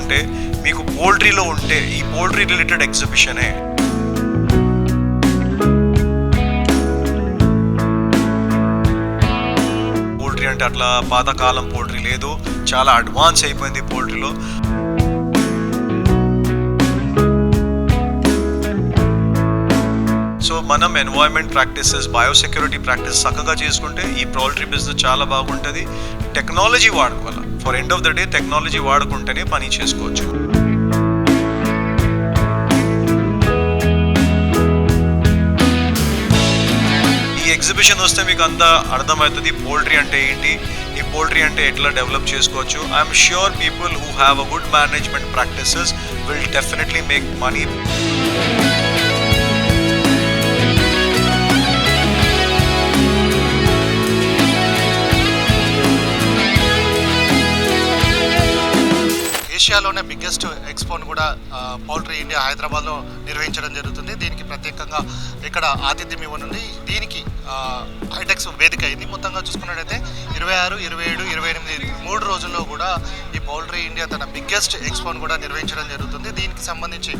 అనుకుంటే మీకు పోల్ట్రీలో ఉంటే ఈ పోల్ట్రీ రిలేటెడ్ ఎగ్జిబిషనే. పోల్ట్రీ అంటే అట్లా పాతకాలం పోల్ట్రీ లేదు, చాలా అడ్వాన్స్ అయిపోయింది పోల్ట్రీలో. సో మనం ఎన్వైరన్మెంట్ ప్రాక్టీసెస్, బయోసెక్యూరిటీ ప్రాక్టీస్ చక్కగా చేసుకుంటే ఈ పౌల్ట్రీ బిజినెస్ చాలా బాగుంటుంది. టెక్నాలజీ వాడుకోవాలి. For end of the day technology వాడుకుంటేనే పని చేసుకోవచ్చు. ఈ ఎగ్జిబిషన్ వస్తే మీకు అంతా అర్థమవుతుంది పోల్ట్రీ అంటే ఏంటి, ఈ పోల్ట్రీ అంటే ఎట్లా డెవలప్ చేసుకోవచ్చు. I'm sure people who have a good management practices will definitely make money. ఏషియాలోనే బిగ్గెస్ట్ ఎక్స్పోను కూడా పౌల్ట్రీ ఇండియా హైదరాబాద్లో నిర్వహించడం జరుగుతుంది. దీనికి ప్రత్యేకంగా ఇక్కడ ఆతిథ్యం ఇవ్వనుంది. దీనికి హైటెక్స్ వేదిక అయింది. మొత్తంగా చూసుకున్నట్టయితే 26, 27, 28 3 రోజుల్లో కూడా ఈ పౌల్ట్రీ ఇండియా తన బిగ్గెస్ట్ ఎక్స్పోను కూడా నిర్వహించడం జరుగుతుంది. దీనికి సంబంధించి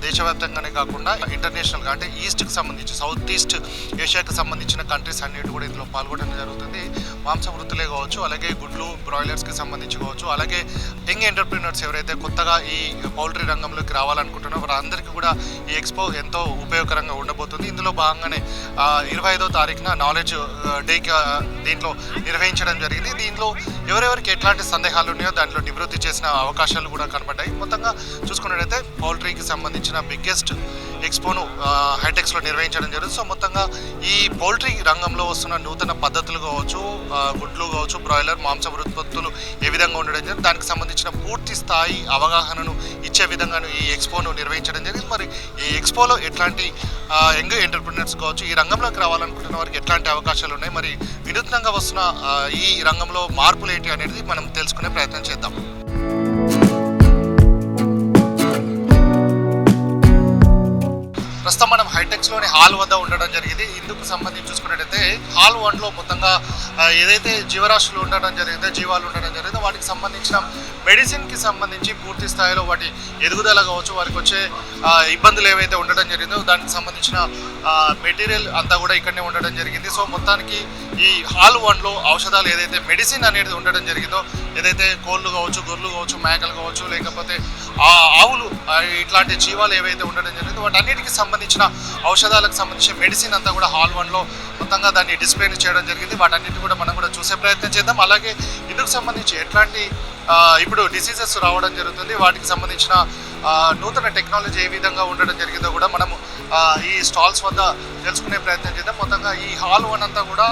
దేశవ్యాప్తంగానే కాకుండా ఇంటర్నేషనల్గా అంటే ఈస్ట్కి సంబంధించి సౌత్ ఈస్ట్ ఏషియాకి సంబంధించిన కంట్రీస్ అన్నిటి కూడా ఇందులో పాల్గొనడం జరుగుతుంది. మాంసం వృత్తులే కావచ్చు, అలాగే గుడ్లు బ్రాయిలర్స్కి సంబంధించి కావచ్చు, అలాగే యంగ్ ఎంటర్ప్రీనర్స్ ఎవరైతే కొత్తగా ఈ పౌల్ట్రీ రంగంలోకి రావాలనుకుంటున్నారో వారందరికీ కూడా ఈ ఎక్స్పో ఎంతో ఉపయోగకరంగా ఉండబోతుంది. ఇందులో భాగంగానే 25వ తారీఖున నాలెడ్జ్ డేకి దీంట్లో నిర్వహించడం జరిగింది. దీంట్లో ఎవరెవరికి ఎట్లాంటి సందేహాలు ఉన్నాయో దాంట్లో నివృత్తి చేసిన అవకాశాలు కూడా కనబడ్డాయి. మొత్తంగా చూసుకున్నట్టయితే పౌల్ట్రీకి సంబంధించిన బిగ్గెస్ట్ ఎక్స్పోను హైటెక్స్లో నిర్వహించడం జరుగుతుంది. సో మొత్తంగా ఈ పౌల్ట్రీ రంగంలో వస్తున్న నూతన పద్ధతులు కావచ్చు, గుడ్లు కావచ్చు, బ్రాయిలర్ మాంసం ఉత్పత్తులు ఏ విధంగా ఉండడం జరిగింది, దానికి సంబంధించిన పూర్తి స్థాయి అవగాహనను ఇచ్చే విధంగా ఈ ఎక్స్పోను నిర్వహించడం జరిగింది. మరి ఈ ఎక్స్పోలో ఎట్లాంటి యంగ్ ఎంటర్ప్రినర్స్ కావచ్చు, ఈ రంగంలోకి రావాలనుకుంటున్న వారికి ఎట్లాంటి అవకాశాలు ఉన్నాయి, మరి వినూత్నంగా వస్తున్న ఈ రంగంలో మార్పులు ఏంటి అనేది మనం తెలుసుకునే ప్రయత్నం చేద్దాం. ప్రస్తుతం మనం హైటెక్స్లోని హాల్ వద్ద ఉండడం జరిగింది. ఇందుకు సంబంధించి చూసుకున్నట్టయితే హాల్ 1లో మొత్తంగా ఏదైతే జీవరాశులు ఉండడం జరిగిందో, జీవాలు ఉండడం జరిగిందో వాటికి సంబంధించిన మెడిసిన్కి సంబంధించి పూర్తి స్థాయిలో వాటి ఎదుగుదల కావచ్చు, వారికి వచ్చే ఇబ్బందులు ఏవైతే ఉండడం జరిగిందో దానికి సంబంధించిన మెటీరియల్ అంతా కూడా ఇక్కడనే ఉండడం జరిగింది. సో మొత్తానికి ఈ హాల్ 1లో ఔషధాలు ఏదైతే మెడిసిన్ అనేది ఉండడం జరిగిందో, ఏదైతే కోళ్ళు కావచ్చు, గొర్రెలు కావచ్చు, మేకలు కావచ్చు, లేకపోతే ఆవులు ఇట్లాంటి జీవాలు ఏవైతే ఉండడం జరిగిందో వాటన్నిటికి సంబంధించిన ఔషధాలకు సంబంధించిన మెడిసిన్ అంతా కూడా హాల్ 1లో మొత్తంగా దాన్ని డిస్ప్లేని చేయడం జరిగింది. వాటన్నిటి కూడా మనం కూడా చూసే ప్రయత్నం చేద్దాం. అలాగే ఇందుకు సంబంధించి ఎట్లాంటి ఇప్పుడు డిసీజెస్ రావడం జరుగుతుంది, వాటికి సంబంధించిన నూతన టెక్నాలజీ ఏ విధంగా ఉండడం జరిగిందో కూడా మనము ఈ స్టాల్స్ వద్ద తెలుసుకునే ప్రయత్నం చేద్దాం. మొత్తంగా ఈ హాల్ 1 అంతా కూడా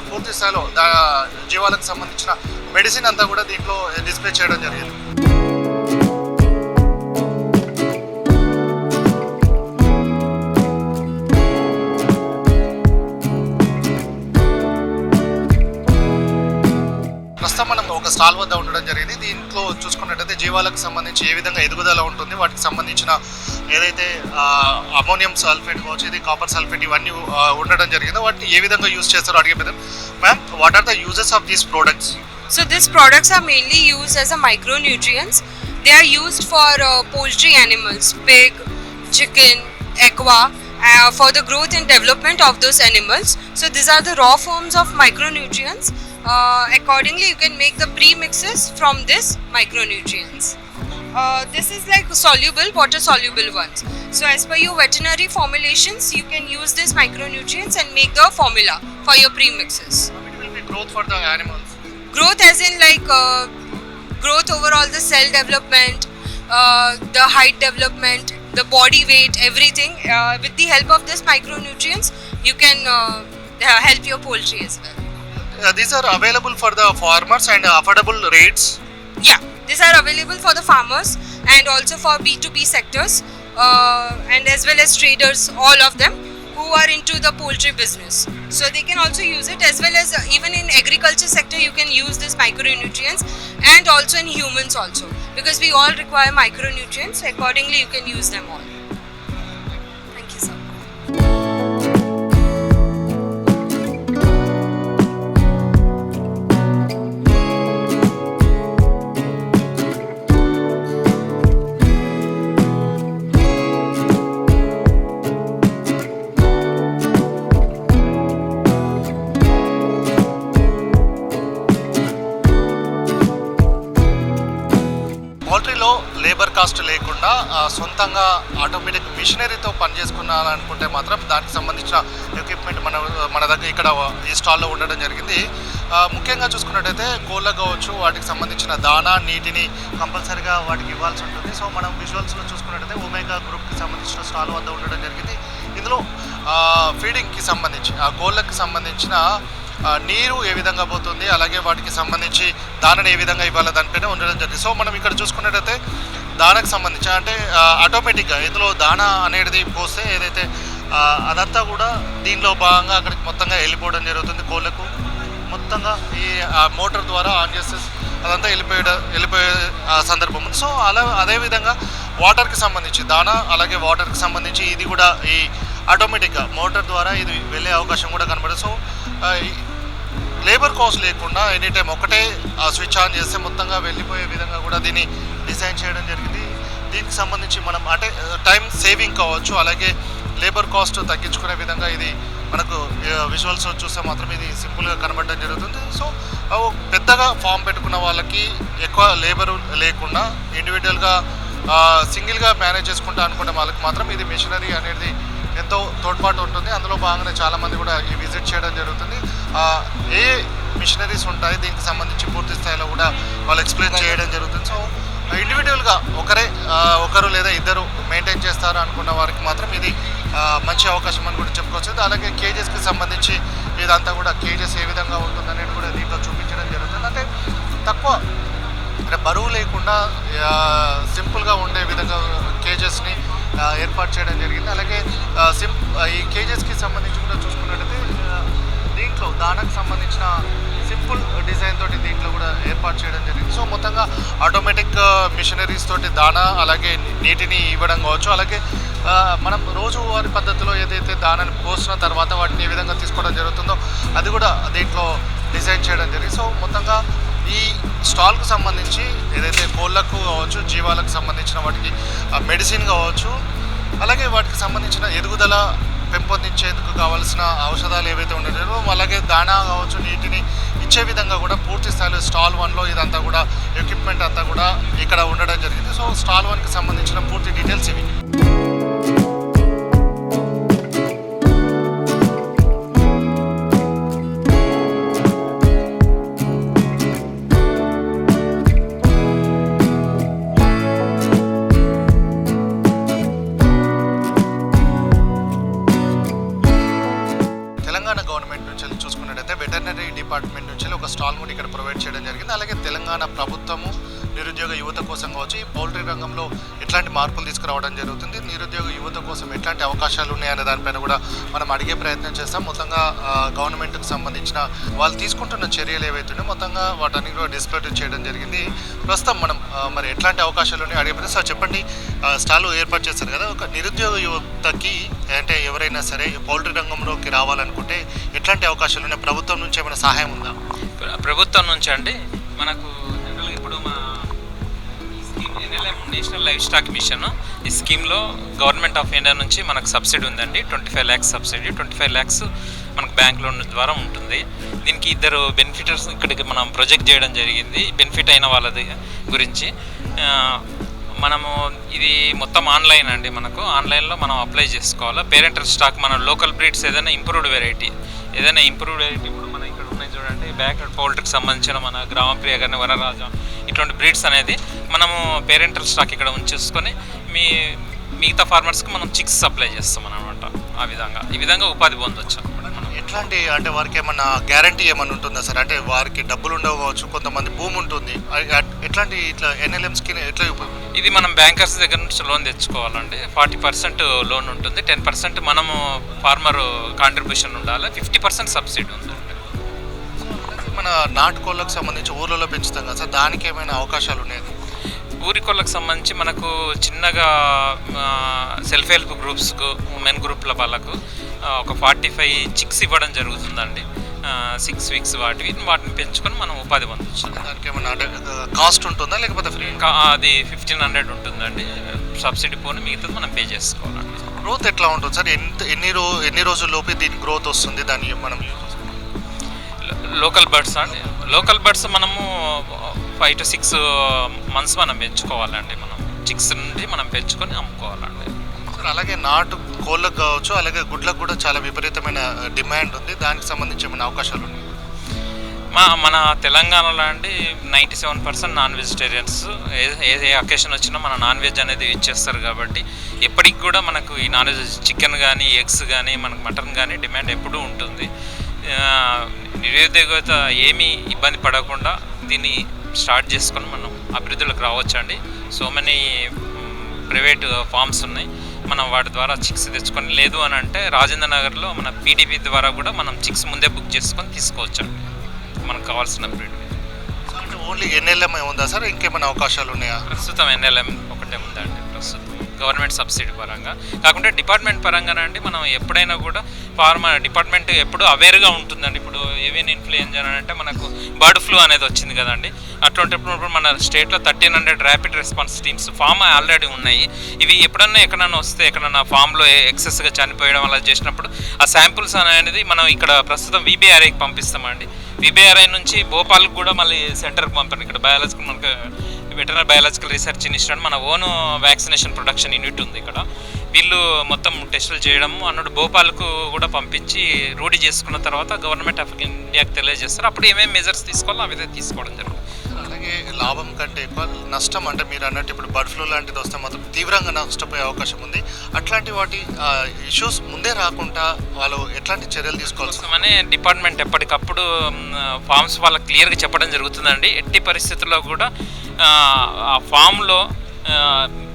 పూర్తి స్థాయిలో జీవాలకు సంబంధించిన మెడిసిన్ అంతా కూడా దీంట్లో డిస్ప్లే చేయడం జరిగింది. ప్రస్తుతం మనం ఒక స్టాల్ వద్ద ఉండడం జరిగింది. దీంట్లో చూసుకున్నట్టయితే జీవాలకు సంబంధించి ఏ విధంగా ఎదుగుదల ఉంటుంది, వాటికి సంబంధించిన ఏదైతే అమోనియం సల్ఫేట్ కావచ్చు, ఇది కాపర్ సల్ఫేట్ ఇవన్నీ ఉండడం జరిగిందో వాటిని ఏ విధంగా యూజ్ చేస్తారో అడిగే పెద్దాం. Ma'am, what are the uses of these products? So these products are mainly used as a micronutrients. They are used for poultry animals, pig, chicken, aqua, for the growth and development of those animals. So these are the raw forms of micronutrients. Accordingly, you can make the pre-mixes from this micronutrients. This is like soluble, water soluble ones. So as per your veterinary formulations, you can use these micronutrients and make the formula for your premixes. It will be growth for the animals. Growth as in like growth overall, the cell development, the height development, the body weight, everything. With the help of this micronutrients, you can help your poultry as well. These are available for the farmers and affordable rates. Yeah, these are available for the farmers and also for B2B sectors and as well as traders, all of them who are into the poultry business. So they can also use it, as well as even in agriculture sector you can use this micronutrients, and also in humans also, because we all require micronutrients. Accordingly you can use them all. Thank you, sir. Cost లేకుండా సొంతంగా automatic మిషనరీతో పనిచేసుకున్నారనుకుంటే మాత్రం దానికి సంబంధించిన equipment మన దగ్గర ఇక్కడ ఈ స్టాల్లో ఉండడం జరిగింది. ముఖ్యంగా చూసుకున్నట్టయితే కోళ్ళకు కావచ్చు వాటికి సంబంధించిన దానా నీటిని కంపల్సరీగా వాటికి ఇవ్వాల్సి ఉంటుంది. సో మనం విజువల్స్లో చూసుకున్నట్టయితే ఒమేగా గ్రూప్కి సంబంధించిన స్టాల్ వద్ద ఉండడం జరిగింది. ఇందులో ఫీడింగ్కి సంబంధించి ఆ కోళ్ళకి సంబంధించిన నీరు ఏ విధంగా పోతుంది, అలాగే వాటికి సంబంధించి దానాను ఏ విధంగా ఇవ్వాలో దానిపైన ఉండడం జరిగింది. సో మనం ఇక్కడ చూసుకున్నట్టయితే దానాకు సంబంధించి అంటే ఆటోమేటిక్గా ఇందులో దానా అనేది పోస్తే ఏదైతే అదంతా కూడా దీనిలో భాగంగా అక్కడికి మొత్తంగా వెళ్ళిపోవడం జరుగుతుంది. కోళ్ళకు మొత్తంగా ఈ మోటార్ ద్వారా ఆన్ చేస్తే అదంతా వెళ్ళిపోయే సందర్భం ఉంది. సో అదేవిధంగా వాటర్కి సంబంధించి దానా అలాగే వాటర్కి సంబంధించి ఇది కూడా ఈ ఆటోమేటిక్గా మోటార్ ద్వారా ఇది వెళ్ళే అవకాశం కూడా కనబడదు. సో లేబర్ కాస్ట్ లేకుండా ఎనీ టైం ఒకటే స్విచ్ ఆన్ చేస్తే మొత్తంగా వెళ్ళిపోయే విధంగా కూడా దీన్ని డిజైన్ చేయడం జరిగింది. దీనికి సంబంధించి మనం అంటే టైం సేవింగ్ కావచ్చు, అలాగే లేబర్ కాస్ట్ తగ్గించుకునే విధంగా ఇది మనకు విజువల్స్ చూస్తే మాత్రం ఇది సింపుల్గా కనబడడం జరుగుతుంది. సో పెద్దగా ఫామ్ పెట్టుకున్న వాళ్ళకి ఎక్కువ లేబర్ లేకుండా ఇండివిజువల్గా సింగిల్గా మేనేజ్ చేసుకుంటా అనుకునే వాళ్ళకి మాత్రం ఇది మిషనరీ అనేది ఎంతో తోడ్పాటు ఉంటుంది. అందులో భాగంగానే చాలామంది కూడా ఈ విజిట్ చేయడం జరుగుతుంది. ఏ మిషనరీస్ ఉంటాయి దీనికి సంబంధించి పూర్తి స్థాయిలో కూడా వాళ్ళు ఎక్స్ప్లెయిన్ చేయడం జరుగుతుంది. సో ఇండివిజువల్గా ఒకరు లేదా ఇద్దరు మెయింటైన్ చేస్తారు అనుకున్న వారికి మాత్రం ఇది మంచి అవకాశం అని కూడా చెప్పుకోవచ్చు. అలాగే కేజెస్కి సంబంధించి ఇదంతా కూడా కేజెస్ ఏ విధంగా ఉంటుందనేది కూడా దీంట్లో చూపించడం జరుగుతుంది. అంటే తక్కువ అంటే బరువు లేకుండా సింపుల్గా ఉండే విధంగా కేజెస్ని ఏర్పాటు చేయడం జరిగింది. అలాగే ఈ కేజెస్కి సంబంధించి కూడా చూసుకున్నట్టయితే దీంట్లో దానాకు సంబంధించిన సింపుల్ డిజైన్ తోటి దీంట్లో కూడా ఏర్పాటు చేయడం జరిగింది. సో మొత్తంగా ఆటోమేటిక్ మిషనరీస్ తోటి దానా అలాగే నీటిని ఇవ్వడం కావచ్చు, అలాగే మనం రోజువారి పద్ధతిలో ఏదైతే దానాన్ని పోసిన తర్వాత వాటిని ఏ విధంగా తీసుకోవడం జరుగుతుందో అది కూడా దీంట్లో డిజైన్ చేయడం జరిగింది. సో మొత్తంగా ఈ స్టాల్కు సంబంధించి ఏదైతే కోళ్ళకు కావచ్చు, జీవాలకు సంబంధించిన వాటికి మెడిసిన్ కావచ్చు, అలాగే వాటికి సంబంధించిన ఎదుగుదల పెంపొందించేందుకు కావాల్సిన ఔషధాలు ఏవైతే ఉన్నాయో, అలాగే దాణా కావచ్చు, నీటిని ఇచ్చే విధంగా కూడా పూర్తి స్థాయిలో స్టాల్ 1లో ఇదంతా కూడా ఎక్విప్మెంట్ అంతా కూడా ఇక్కడ ఉండడం జరిగింది. సో స్టాల్ 1కి సంబంధించిన పూర్తి డీటెయిల్స్ ఇవి. తెలంగాణ గవర్నమెంట్ నుంచి చూసుకున్నట్టయితే వెటర్నరీ డిపార్ట్మెంట్ నుంచి ఒక స్టాల్ కూడా ఇక్కడ ప్రొవైడ్ చేయడం జరిగింది. అలాగే తెలంగాణ ప్రభుత్వము నిరుద్యోగ యువత కోసం కావచ్చు, ఈ పౌల్ట్రీ రంగంలో ఎట్లాంటి మార్పులు తీసుకురావడం జరుగుతుంది, నిరుద్యోగ యువత కోసం ఎట్లాంటి అవకాశాలు ఉన్నాయనే దానిపైన కూడా మనం అడిగే ప్రయత్నం చేస్తాం. మొత్తంగా గవర్నమెంట్కి సంబంధించిన వాళ్ళు తీసుకుంటున్న చర్యలు ఏవైతున్నాయో మొత్తంగా వాటన్ని కూడా డిస్ప్లే చేయడం జరిగింది. ప్రస్తుతం మనం మరి ఎట్లాంటి అవకాశాలు ఉన్నాయో అడిగే సార్ చెప్పండి. స్టాల్ ఏర్పాటు చేస్తారు కదా, ఒక నిరుద్యోగ యువతకి అంటే ఎవరైనా సరే పౌల్ట్రీ రంగంలోకి రావాలనుకుంటే ఎట్లాంటి అవకాశాలు ఉన్నాయి, ప్రభుత్వం నుంచి ఏమైనా సహాయం ఉందా? ప్రభుత్వం నుంచి అండి మనకు జనరల్గా ఇప్పుడు మా NLM national livestock mission ఈ స్కీమ్లో గవర్నమెంట్ ఆఫ్ ఇండియా నుంచి మనకు సబ్సిడీ ఉందండి. 25 lakhs సబ్సిడీ, 25 lakhs మనకు బ్యాంక్ లోన్ ద్వారా ఉంటుంది. దీనికి ఇద్దరు బెనిఫిటర్స్ ఇక్కడికి మనం ప్రొజెక్ట్ చేయడం జరిగింది. బెనిఫిట్ అయిన వాళ్ళది గురించి మనము ఇది మొత్తం ఆన్లైన్ అండి. మనకు ఆన్లైన్లో మనం అప్లై చేసుకోవాలి. పేరెంటల్ స్టాక్ మన లోకల్ బ్రీడ్స్ ఏదైనా ఇంప్రూవ్డ్ వెరైటీ ఇప్పుడు మన ఇక్కడ ఉన్నాయి చూడండి, బ్యాక్వర్డ్ పౌల్ట్రీకి సంబంధించిన మన గ్రామప్రియ కానీ వరరాజం ఇటువంటి బ్రీడ్స్ అనేది మనము పేరెంటల్ స్టాక్ ఇక్కడ ఉంచేసుకొని మిగతా ఫార్మర్స్కి మనం చిక్స్ సప్లై చేస్తాం అనమాట. ఈ విధంగా ఉపాధి పొందొచ్చు. ఎట్లాంటి అంటే వారికి ఏమన్నా గ్యారంటీ ఏమన్నా ఉంటుందా సార్? అంటే వారికి డబ్బులు ఉండవు కావచ్చు, కొంతమంది భూమి ఉంటుంది, ఎట్లాంటి ఇట్లా NLMస్కి ఎట్లా ఇది మనం బ్యాంకర్స్ దగ్గర నుంచి లోన్ తెచ్చుకోవాలండి. 40% లోన్ ఉంటుంది, 10% మనము ఫార్మర్ కాంట్రిబ్యూషన్ ఉండాలి, 50% సబ్సిడీ ఉందండి. మన నాటుకోళ్ళకు సంబంధించి ఊర్లలో పెంచుతాం కదా సార్, దానికి ఏమైనా అవకాశాలు ఉన్నాయి? ఊరికోళ్ళకు సంబంధించి మనకు చిన్నగా సెల్ఫ్ హెల్ప్ గ్రూప్స్కు, ఉమెన్ గ్రూప్ల వాళ్ళకు ఒక 45 చిక్స్ ఇవ్వడం జరుగుతుందండి. 6 weeks వాటిని పెంచుకొని మనం ఉపాధి పొందొచ్చు. దానికి ఏమైనా కాస్ట్ ఉంటుందా లేకపోతే ఫ్రీ? అది 1500 ఉంటుందండి. సబ్సిడీ పోని మిగతాది మనం పే చేసుకోవాలండి. గ్రోత్ ఎట్లా ఉంటుంది సార్? ఎన్ని రోజుల్లోపు దీని గ్రోత్ వస్తుంది? దాన్ని మనం లోకల్ బర్డ్స్ మనము 5 to 6 months మనం పెంచుకోవాలండి. మనం చిక్స్ నుండి మనం పెంచుకొని అమ్ముకోవాలండి. సార్ అలాగే నాటు కోళ్ళకు కావచ్చు, అలాగే గుడ్లకు కూడా చాలా విపరీతమైన డిమాండ్ ఉంది. దానికి సంబంధించి ఏమైనా అవకాశాలు ఉన్నాయి? మన తెలంగాణలో అండి 97% నాన్ వెజిటేరియన్స్. ఏ అకేషన్ వచ్చినా మన నాన్ వెజ్ అనేది యూజ్ చేస్తారు కాబట్టి ఎప్పటికి కూడా మనకు ఈ నాన్ వెజ్ చికెన్ కానీ ఎగ్స్ కానీ మనకు మటన్ కానీ డిమాండ్ ఎప్పుడూ ఉంటుంది. నిరుద్యోగత ఏమీ ఇబ్బంది పడకుండా దీన్ని స్టార్ట్ చేసుకొని మనం అభివృద్ధిలోకి రావచ్చండి. సో మెనీ ప్రైవేట్ ఫార్మ్స్ ఉన్నాయి, మనం వాటి ద్వారా చిక్స్ తెచ్చుకొని, లేదు అని అంటే రాజేంద్ర నగర్లో మన పీడీపీ ద్వారా కూడా మనం చిక్స్ ముందే బుక్ చేసుకొని తీసుకోవచ్చండి మనకు కావాల్సిన బ్రీడ్. అంటే ఓన్లీ ఎన్ఎల్ఎం ఉందా సార్, ఇంకేమైనా అవకాశాలు ఉన్నాయా? ప్రస్తుతం ఎన్ఎల్ఎం ఒకటే ఉందండి ప్రస్తుతం గవర్నమెంట్ సబ్సిడీ పరంగా. కాకుంటే డిపార్ట్మెంట్ పరంగానండి మనం ఎప్పుడైనా కూడా ఫార్మా డిపార్ట్మెంట్ ఎప్పుడు అవేర్గా ఉంటుందండి. ఇప్పుడు ఏవియన్ ఇన్ఫ్లుయెంజా అంటే మనకు బర్డ్ ఫ్లూ అనేది వచ్చింది కదండి, అటువంటిప్పుడు మన స్టేట్లో 1300 rapid response teams form already ఉన్నాయి. ఇవి ఎక్కడన్నా వస్తే ఎక్కడన్నా ఫామ్లో ఎక్సెస్గా చనిపోయడం అలా చేసినప్పుడు ఆ శాంపుల్స్ అనేది మనం ఇక్కడ ప్రస్తుతం విబిఆర్ఐకి పంపిస్తామండి. విబిఆర్ఐ నుంచి భోపాల్కి కూడా మళ్ళీ సెంటర్కి పంపాను. ఇక్కడ బయాలజికల్ మనకు వెటర్నరీ బయాలజికల్ రీసెర్చ్ ఇన్స్టిట్యూట్ మన ఓన్ వ్యాక్సినేషన్ ప్రొడక్షన్ యూనిట్ ఉంది ఇక్కడ. వీళ్ళు మొత్తం టెస్టులు చేయడము అన్నట్టు భోపాల్కు కూడా పంపించి రూఢీ చేసుకున్న తర్వాత గవర్నమెంట్ ఆఫ్ ఇండియాకి తెలియజేస్తారు. అప్పుడు ఏమేమి మెజర్స్ తీసుకోవాలో అవి తీసుకోవడం జరుగుతుంది. అలాగే లాభం కంటే ఎక్కువ నష్టం, అంటే మీరు అన్నట్టు ఇప్పుడు బర్డ్ ఫ్లూ లాంటిది వస్తే మాత్రం తీవ్రంగా నష్టపోయే అవకాశం ఉంది. అట్లాంటి వాటి ఇష్యూస్ ముందే రాకుండా వాళ్ళు ఎట్లాంటి చర్యలు తీసుకోవాల్సిందనే డిపార్ట్మెంట్ ఎప్పటికప్పుడు ఫార్మ్స్ వాళ్ళకి క్లియర్గా చెప్పడం జరుగుతుందండి. ఎట్టి పరిస్థితుల్లో కూడా ఆ ఫామ్లో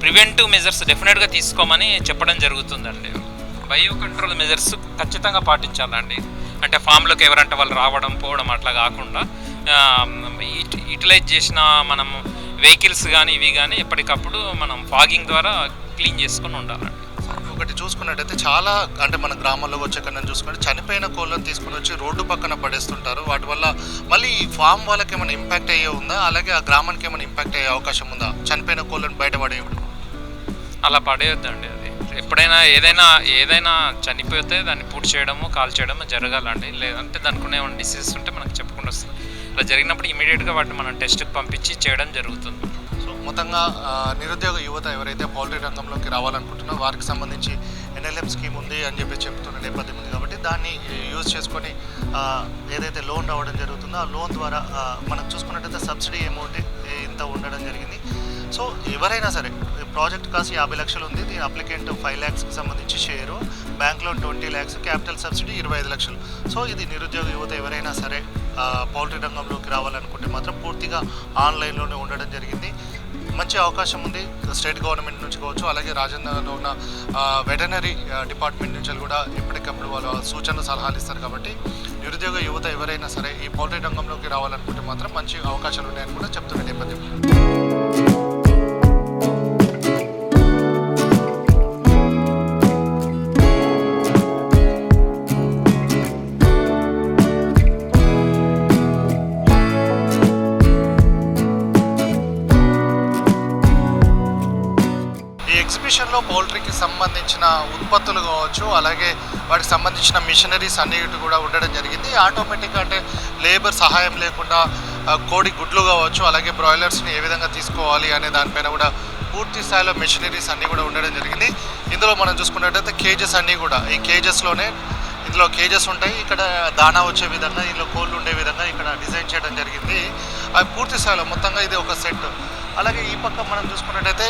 ప్రివెంటివ్ మెజర్స్ డెఫినెట్గా తీసుకోమని చెప్పడం జరుగుతుందండి. బయో కంట్రోల్ మెజర్స్ ఖచ్చితంగా పాటించాలండి. అంటే ఫామ్లోకి ఎవరంటే వాళ్ళు రావడం పోవడం అట్లా కాకుండా యూటిలైజ్ చేసిన మనం వెహికల్స్ కానీ ఇవి కానీ ఎప్పటికప్పుడు మనం ఫాగింగ్ ద్వారా క్లీన్ చేసుకొని ఉండాలండి. ఒకటి చూసుకున్నట్టయితే చాలా, అంటే మన గ్రామాల్లో వచ్చే కన్నా చూసుకుంటే చనిపోయిన కోళ్ళని తీసుకుని వచ్చి రోడ్డు పక్కన పడేస్తుంటారు. వాటి వల్ల మళ్ళీ ఈ ఫామ్ వాళ్ళకి ఏమైనా ఇంపాక్ట్ అయ్యే ఉందా, అలాగే ఆ గ్రామానికి ఏమైనా ఇంపాక్ట్ అయ్యే అవకాశం ఉందా చనిపోయిన కోళ్ళని బయట పడేయడం? అలా పడేయొద్దండి. అది ఎప్పుడైనా ఏదైనా చనిపోతే దాన్ని పూర్తి చేయడము కాల్ చేయడము జరగాలండి. లేదంటే దానికి ఏమైనా డిసీజెస్ ఉంటే మనకు చెప్పకుండా వస్తుంది. అలా జరిగినప్పుడు ఇమీడియట్గా వాటిని మనం టెస్ట్కి పంపించి చేయడం జరుగుతుంది. సో మొత్తంగా నిరుద్యోగ యువత ఎవరైతే పౌల్ట్రీ రంగంలోకి రావాలనుకుంటున్నారో వారికి సంబంధించి ఎన్ఎల్ఎం స్కీమ్ ఉంది అని చెప్పి చెప్తున్న నేపథ్యం ఉంది కాబట్టి దాన్ని యూజ్ చేసుకొని ఏదైతే లోన్ రావడం జరుగుతుందో ఆ లోన్ ద్వారా మనం చూసుకున్నట్టయితే సబ్సిడీ అమౌంట్ ఇంత ఉండడం జరిగింది. సో ఎవరైనా సరే ప్రాజెక్ట్ కాస్ట్ 50 లక్షలు ఉంది. దీని అప్లికెంట్ 5 lakhsకి సంబంధించి share, bank loan 20 lakhs, capital subsidy 25 లక్షలు. సో ఇది నిరుద్యోగ యువత ఎవరైనా సరే పౌల్ట్రీ రంగంలోకి రావాలనుకుంటే మాత్రం పూర్తిగా ఆన్లైన్లోనే ఉండడం జరిగింది. మంచి అవకాశం ఉంది. స్టేట్ గవర్నమెంట్ నుంచి కావచ్చు, అలాగే రాజేంద్రలో ఉన్న వెటర్నరీ డిపార్ట్మెంట్ నుంచి కూడా ఎప్పటికప్పుడు వాళ్ళు సూచనలు సలహాలు ఇస్తారు. కాబట్టి నిరుద్యోగ యువత ఎవరైనా సరే ఈ పౌల్ట్రీ రంగంలోకి రావాలనుకుంటే మాత్రం మంచి అవకాశాలు ఉన్నాయని కూడా చెప్తున్న నేపథ్యం. ఎగ్జిబిషన్లో పౌల్ట్రీకి సంబంధించిన ఉత్పత్తులు కావచ్చు, అలాగే వాటికి సంబంధించిన మిషనరీస్ అన్నిటి కూడా ఉండడం జరిగింది. ఆటోమేటిక్గా అంటే లేబర్ సహాయం లేకుండా కోడి గుడ్లు కావచ్చు, అలాగే బ్రాయిలర్స్ని ఏ విధంగా తీసుకోవాలి అనే దానిపైన కూడా పూర్తి స్థాయిలో మిషనరీస్ అన్నీ కూడా ఉండడం జరిగింది. ఇందులో మనం చూసుకున్నట్టయితే కేజెస్ అన్నీ కూడా ఈ కేజెస్లోనే ఇందులో కేజెస్ ఉంటాయి. ఇక్కడ దానా వచ్చే విధంగా, ఇందులో కోళ్ళు ఉండే విధంగా ఇక్కడ డిజైన్ చేయడం జరిగింది. అది పూర్తి స్థాయిలో మొత్తంగా ఇది ఒక సెట్. అలాగే ఈ పక్క మనం చూసుకున్నట్టయితే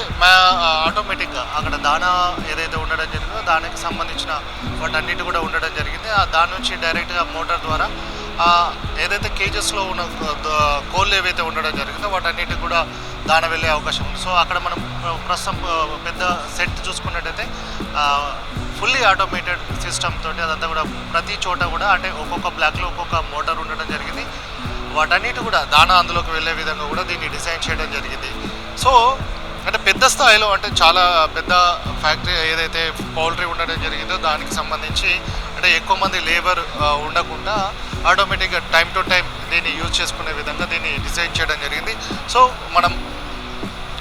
ఆటోమేటిక్గా అక్కడ దానా ఏదైతే ఉండడం జరిగిందో దానికి సంబంధించిన వాటన్నిటి కూడా ఉండడం జరిగింది. దాని నుంచి డైరెక్ట్గా మోటార్ ద్వారా ఏదైతే కేజెస్లో ఉన్న కోళ్ళు ఏవైతే ఉండడం జరిగిందో వాటన్నిటికి కూడా దాన వెళ్ళే అవకాశం ఉంది. సో అక్కడ మనం ప్రస్తుతం పెద్ద సెట్ చూసుకున్నట్టయితే ఫుల్లీ ఆటోమేటెడ్ సిస్టమ్ తోటి అదంతా కూడా ప్రతి చోట కూడా అంటే ఒక్కొక్క బ్లాక్లో ఒక్కొక్క మోటార్ ఉండడం జరిగింది. వాటన్నిటి కూడా దానా అందులోకి వెళ్ళే విధంగా కూడా దీన్ని డిజైన్ చేయడం జరిగింది. సో అంటే పెద్ద స్థాయిలో అంటే చాలా పెద్ద ఫ్యాక్టరీ ఏదైతే పౌల్ట్రీ ఉండడం జరిగిందో దానికి సంబంధించి అంటే ఎక్కువ మంది లేబర్ ఉండకుండా ఆటోమేటిక్గా టైం టు టైం దీన్ని యూజ్ చేసుకునే విధంగా దీన్ని డిజైన్ చేయడం జరిగింది. సో మనం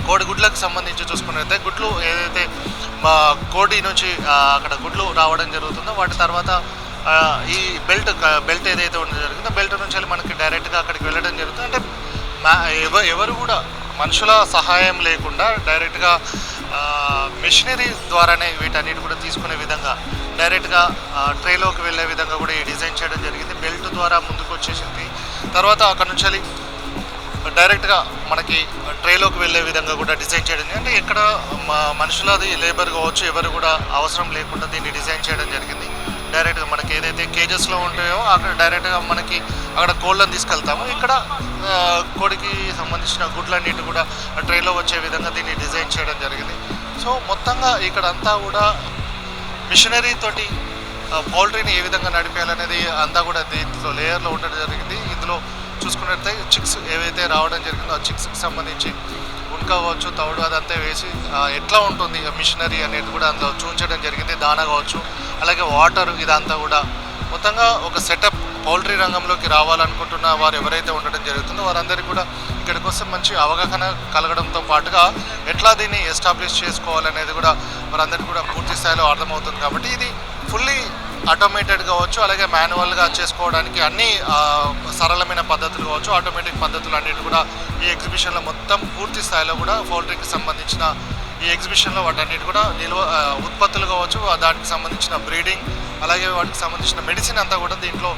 కోడి గుడ్లకు సంబంధించి చూసుకున్నట్లయితే గుడ్లు ఏదైతే కోడి నుంచి అక్కడ గుడ్లు రావడం జరుగుతుందో వాటి తర్వాత ఈ బెల్ట్ ఏదైతే ఉండడం జరిగిందో బెల్ట్ నుంచి మనకి డైరెక్ట్గా అక్కడికి వెళ్ళడం జరుగుతుంది. అంటే ఎవరు కూడా మనుషుల సహాయం లేకుండా డైరెక్ట్గా మెషినరీ ద్వారానే వీటన్నిటి కూడా తీసుకునే విధంగా డైరెక్ట్గా ట్రేలోకి వెళ్ళే విధంగా కూడా ఈ డిజైన్ చేయడం జరిగింది. బెల్ట్ ద్వారా ముందుకు వచ్చేసింది. తర్వాత అక్కడ నుంచి డైరెక్ట్గా మనకి ట్రేలోకి వెళ్ళే విధంగా కూడా డిజైన్ చేయడం జరిగింది. అంటే ఇక్కడ మనుషులది లేబర్ కావచ్చు ఎవరు కూడా అవసరం లేకుండా దీన్ని డిజైన్ చేయడం జరిగింది. డైరెక్ట్గా మనకి ఏదైతే కేజెస్లో ఉంటాయో అక్కడ డైరెక్ట్గా మనకి అక్కడ కోళ్ళని తీసుకెళ్తాము. ఇక్కడ కోడికి సంబంధించిన గుడ్లన్నిటి కూడా ట్రేలో వచ్చే విధంగా దీన్ని డిజైన్ చేయడం జరిగింది. సో మొత్తంగా ఇక్కడ అంతా కూడా మిషనరీ తోటి పౌల్ట్రీని ఏ విధంగా నడిపేయాలనేది అంతా కూడా దీంట్లో లేయర్లో ఉండడం జరిగింది. ఇందులో చూసుకున్నట్లయితే చిక్స్ ఏవైతే రావడం జరిగిందో ఆ చిక్స్కి సంబంధించి కావచ్చు తౌడు అదంతా వేసి ఎట్లా ఉంటుంది మిషనరీ అనేది కూడా అందులో చూపించడం జరిగింది. దానా కావచ్చు అలాగే వాటర్ ఇదంతా కూడా మొత్తంగా ఒక సెటప్ పౌల్ట్రీ రంగంలోకి రావాలనుకుంటున్న వారు ఎవరైతే ఉండడం జరుగుతుందో వారందరికీ కూడా ఇక్కడికి వస్తే మంచి అవగాహన కలగడంతో పాటుగా ఎట్లా దీన్ని ఎస్టాబ్లిష్ చేసుకోవాలనేది కూడా వారందరికీ కూడా పూర్తి స్థాయిలో అర్థమవుతుంది. కాబట్టి ఇది ఫుల్లీ ఆటోమేటెడ్ కావచ్చు అలాగే మాన్యువల్గా చేసుకోవడానికి అన్ని సరళమైన పద్ధతులు కావచ్చు ఆటోమేటిక్ పద్ధతులు అన్నిటి కూడా ఈ ఎగ్జిబిషన్లో మొత్తం పూర్తి స్థాయిలో కూడా పౌల్ట్రీకి సంబంధించిన ఈ ఎగ్జిబిషన్లో వాటన్నిటి కూడా ఉత్పత్తులు కావచ్చు దానికి సంబంధించిన బ్రీడింగ్ అలాగే వాటికి సంబంధించిన మెడిసిన్ అంతా కూడా దీంట్లో